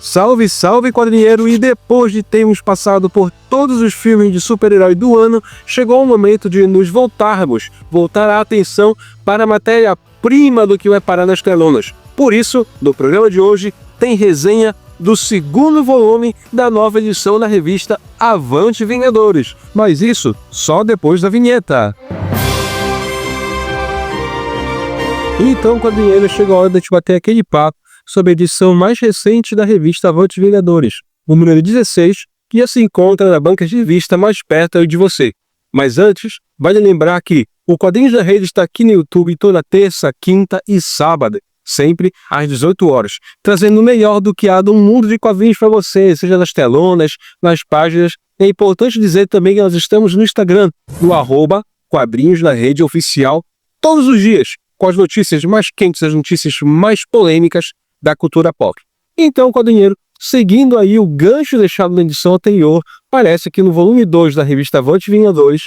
Salve, salve, quadrinheiro! E depois de termos passado por todos os filmes de super-herói do ano, chegou o momento de nos voltar a atenção para a matéria-prima do que vai parar nas telonas. Por isso, no programa de hoje, tem resenha do segundo volume da nova edição da revista Avante Vingadores. Mas isso só depois da vinheta. Então, quadrinheiro, chegou a hora de a gente bater aquele papo sobre a edição mais recente da revista Avante Vingadores, o número 16, que já se encontra na banca de revista mais perto de você. Mas antes, vale lembrar que o Quadrinhos da Rede está aqui no YouTube toda terça, quinta e sábado, sempre às 18 horas, trazendo o melhor do que há de um mundo de quadrinhos para você, seja nas telonas, nas páginas. É importante dizer também que nós estamos no Instagram, no @Quadrinhos da Rede Oficial, todos os dias, com as notícias mais quentes, as notícias mais polêmicas da cultura pop. Então, quadrinheiro, seguindo aí o gancho deixado na edição anterior, parece que no volume 2 da revista Avante Vingadores,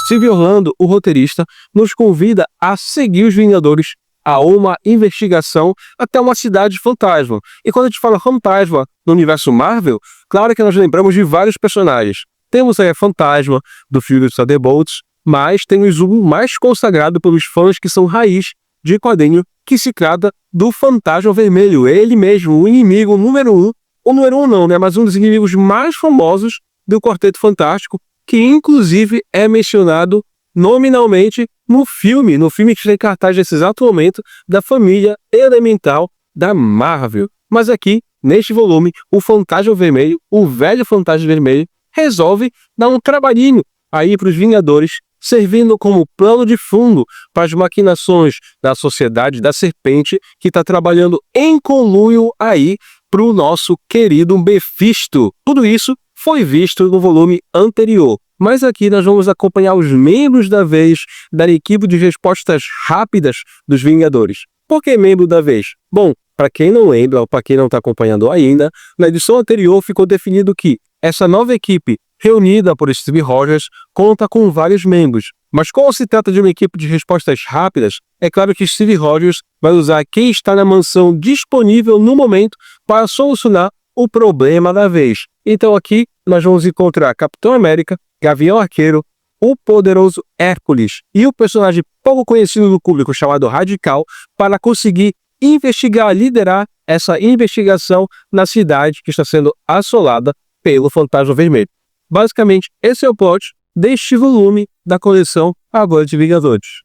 Steve Orlando, o roteirista, nos convida a seguir os Vingadores a uma investigação até uma cidade fantasma. E quando a gente fala fantasma no universo Marvel, claro que nós lembramos de vários personagens. Temos aí a Fantasma, do filme dos Thunderbolts, mas temos um mais consagrado pelos fãs que são raiz de quadrinho, que se trata do Fantasma Vermelho, ele mesmo, o inimigo número 1, o número 1 não, né, mas um dos inimigos mais famosos do Quarteto Fantástico, que inclusive é mencionado nominalmente no filme que está em cartaz nesse exato momento, da família Elemental da Marvel. Mas aqui, neste volume, o Fantasma Vermelho, o velho Fantasma Vermelho, resolve dar um trabalhinho aí para os Vingadores, servindo como plano de fundo para as maquinações da Sociedade da Serpente, que está trabalhando em conluio aí para o nosso querido Mephisto. Tudo isso foi visto no volume anterior. Mas aqui nós vamos acompanhar os membros da vez da equipe de respostas rápidas dos Vingadores. Por que membro da vez? Bom, para quem não lembra ou para quem não está acompanhando ainda, na edição anterior ficou definido que essa nova equipe, reunida por Steve Rogers, conta com vários membros. Mas como se trata de uma equipe de respostas rápidas, é claro que Steve Rogers vai usar quem está na mansão disponível no momento para solucionar o problema da vez. Então aqui nós vamos encontrar Capitão América, Gavião Arqueiro, o poderoso Hércules e o personagem pouco conhecido do público chamado Radical para conseguir investigar, liderar essa investigação na cidade que está sendo assolada pelo Fantasma Vermelho. Basicamente, esse é o plot deste volume da coleção Avante Vingadores.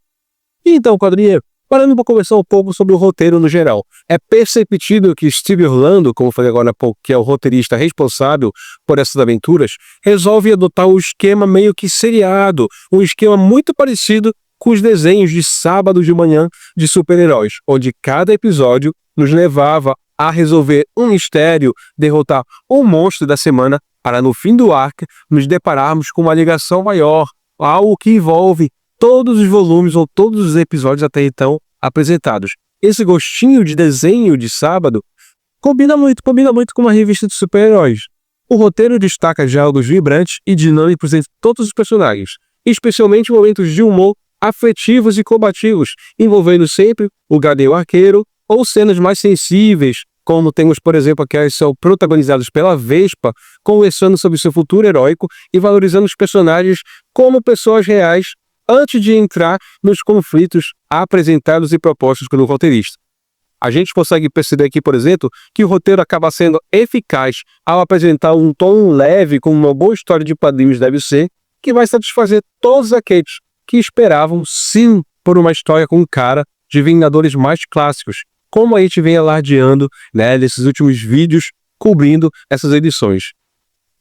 E então, quadrinheiro, parando para conversar um pouco sobre o roteiro no geral. É perceptível que Steve Orlando, como falei agora há pouco, que é o roteirista responsável por essas aventuras, resolve adotar um esquema meio que seriado, um esquema muito parecido com os desenhos de sábado de manhã de super-heróis, onde cada episódio nos levava a resolver um mistério, derrotar um monstro da semana, para no fim do arco nos depararmos com uma ligação maior, algo que envolve todos os volumes ou todos os episódios até então apresentados. Esse gostinho de desenho de sábado combina muito com uma revista de super-heróis. O roteiro destaca diálogos vibrantes e dinâmicos entre todos os personagens, especialmente momentos de humor afetivos e combativos, envolvendo sempre o Gavião Arqueiro ou cenas mais sensíveis, como temos, por exemplo, aquelas que são protagonizadas pela Vespa, conversando sobre seu futuro heróico e valorizando os personagens como pessoas reais antes de entrar nos conflitos apresentados e propostos pelo roteirista. A gente consegue perceber aqui, por exemplo, que o roteiro acaba sendo eficaz ao apresentar um tom leve, como uma boa história de quadrinhos deve ser, que vai satisfazer todos aqueles que esperavam, sim, por uma história com cara de Vingadores mais clássicos, como a gente vem alardeando, né, nesses últimos vídeos cobrindo essas edições.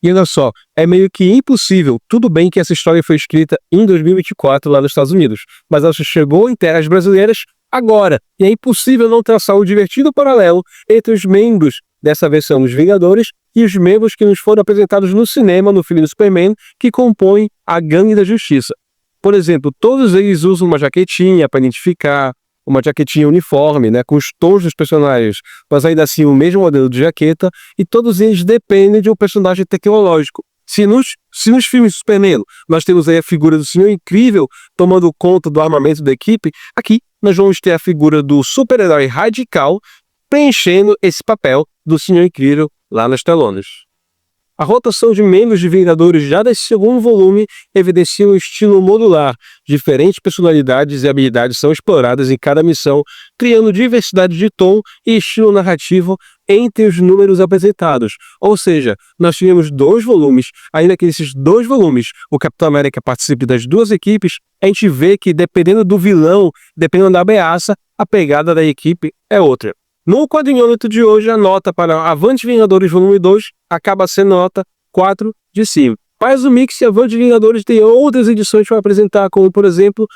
E olha só, é meio que impossível, tudo bem que essa história foi escrita em 2024 lá nos Estados Unidos, mas ela chegou em terras brasileiras agora, e é impossível não traçar um divertido paralelo entre os membros dessa versão dos Vingadores e os membros que nos foram apresentados no cinema, no filme do Superman, que compõem a Gangue da Justiça. Por exemplo, todos eles usam uma jaquetinha para identificar, uma jaquetinha uniforme, né, com os tons dos personagens, mas ainda assim o mesmo modelo de jaqueta, e todos eles dependem de um personagem tecnológico. Se nos filmes do Superman nós temos aí a figura do Senhor Incrível tomando conta do armamento da equipe, aqui nós vamos ter a figura do super-herói Radical preenchendo esse papel do Senhor Incrível lá nas telonas. A rotação de membros de Vingadores já desse segundo volume evidencia um estilo modular. Diferentes personalidades e habilidades são exploradas em cada missão, criando diversidade de tom e estilo narrativo entre os números apresentados. Ou seja, nós tivemos 2 volumes, ainda que nesses 2 volumes o Capitão América participe das 2 equipes, a gente vê que dependendo do vilão, dependendo da ameaça, a pegada da equipe é outra. No quadrinhômetro de hoje, a nota para Avante Vingadores Volume 2 acaba sendo nota 4 de 5. Mas o Mix e Avante Vingadores tem outras edições para apresentar, como por exemplo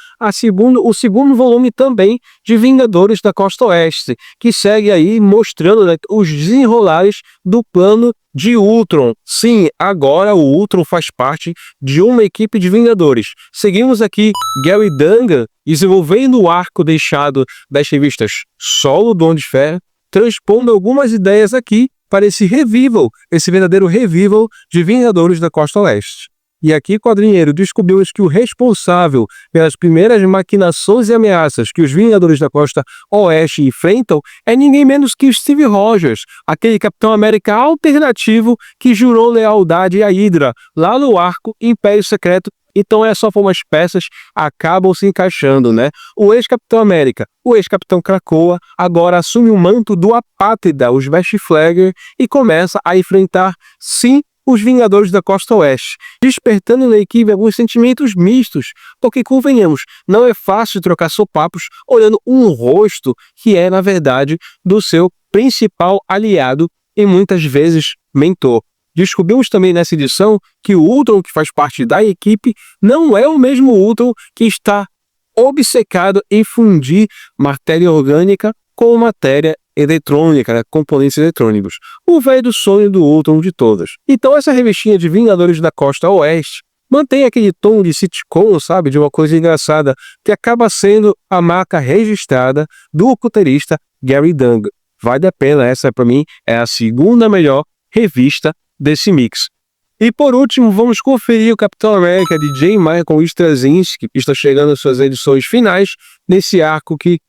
o segundo volume também de Vingadores da Costa Oeste, que segue aí mostrando, né, os desenrolares do plano de Ultron. Sim, agora o Ultron faz parte de uma equipe de Vingadores. Seguimos aqui Gary Dungan desenvolvendo o arco deixado das revistas Solo do Homem de Ferro, transpondo algumas ideias aqui para esse revival, esse verdadeiro revival de Vingadores da Costa Oeste. E aqui, quadrinheiro, descobrimos que o responsável pelas primeiras maquinações e ameaças que os Vingadores da Costa Oeste enfrentam é ninguém menos que Steve Rogers, aquele Capitão América alternativo que jurou lealdade à Hydra, lá no arco Império Secreto. Então essas formas peças acabam se encaixando, né? O ex-Capitão América, o ex-Capitão Krakoa, agora assume o manto do apátrida, os Flagger, e começa a enfrentar, sim, os Vingadores da Costa Oeste, despertando na equipe alguns sentimentos mistos, porque, convenhamos, não é fácil trocar sopapos olhando um rosto que é, na verdade, do seu principal aliado e muitas vezes mentor. Descobrimos também nessa edição que o Ultron, que faz parte da equipe, não é o mesmo Ultron que está obcecado em fundir matéria orgânica com matéria eletrônica, né, componentes eletrônicos. O velho sonho do Ultron de todas. Então essa revistinha de Vingadores da Costa Oeste mantém aquele tom de sitcom, sabe, de uma coisa engraçada, que acaba sendo a marca registrada do roteirista Gary Dungan. Vale a pena, essa para mim é a segunda melhor revista desse mix. E por último, vamos conferir o Capitão América de J. Michael Straczynski, que está chegando às suas edições finais, nesse arco que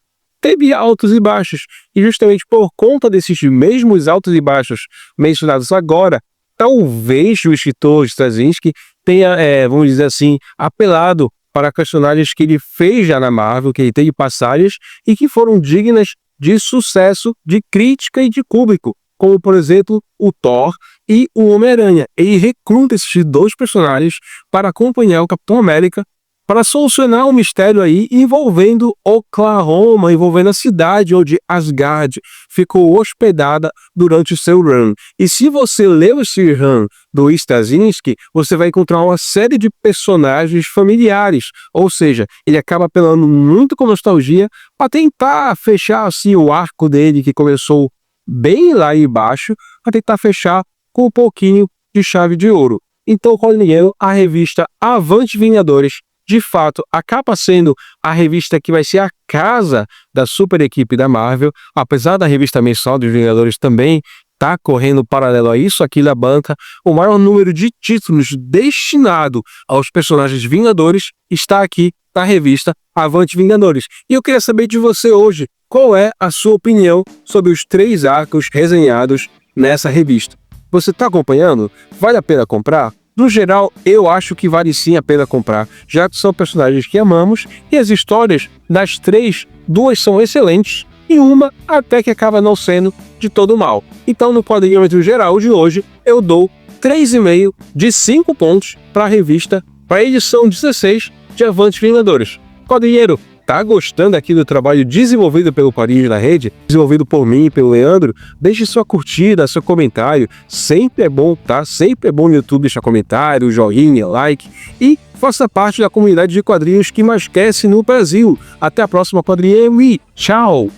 teve altos e baixos. E justamente por conta desses mesmos altos e baixos mencionados agora, talvez o escritor Straczynski tenha, vamos dizer assim, apelado para personagens que ele fez já na Marvel, que ele teve passagens e que foram dignas de sucesso, de crítica e de público, como por exemplo o Thor e o Homem-Aranha. Ele recruta esses 2 personagens para acompanhar o Capitão América para solucionar um mistério aí envolvendo Oklahoma, envolvendo a cidade onde Asgard ficou hospedada durante o seu run. E se você leu esse run do Straczynski, você vai encontrar uma série de personagens familiares, ou seja, ele acaba apelando muito com nostalgia para tentar fechar assim o arco dele que começou bem lá embaixo, para tentar fechar com um pouquinho de chave de ouro. Então, quadrinheiro, a revista Avante Vingadores, de fato, acaba sendo a revista que vai ser a casa da super equipe da Marvel, apesar da revista mensal dos Vingadores também tá correndo paralelo a isso aqui na banca. O maior número de títulos destinado aos personagens Vingadores está aqui na revista Avante Vingadores. E eu queria saber de você hoje, qual é a sua opinião sobre os 3 arcos resenhados nessa revista? Você está acompanhando? Vale a pena comprar? No geral, eu acho que vale sim a pena comprar, já que são personagens que amamos e as histórias das 3, 2 são excelentes e uma até que acaba não sendo de todo mal. Então, no quadrinhômetro geral de hoje, eu dou 3,5 de 5 pontos para a revista, para a edição 16 de Avante Vingadores. Quadrinheiro, tá gostando aqui do trabalho desenvolvido pelo Quadrinhos na Rede, desenvolvido por mim e pelo Leandro? Deixe sua curtida, seu comentário, sempre é bom, tá? Sempre é bom no YouTube deixar comentário, joinha, like e faça parte da comunidade de quadrinhos que mais cresce no Brasil. Até a próxima, quadrinheiro, e tchau!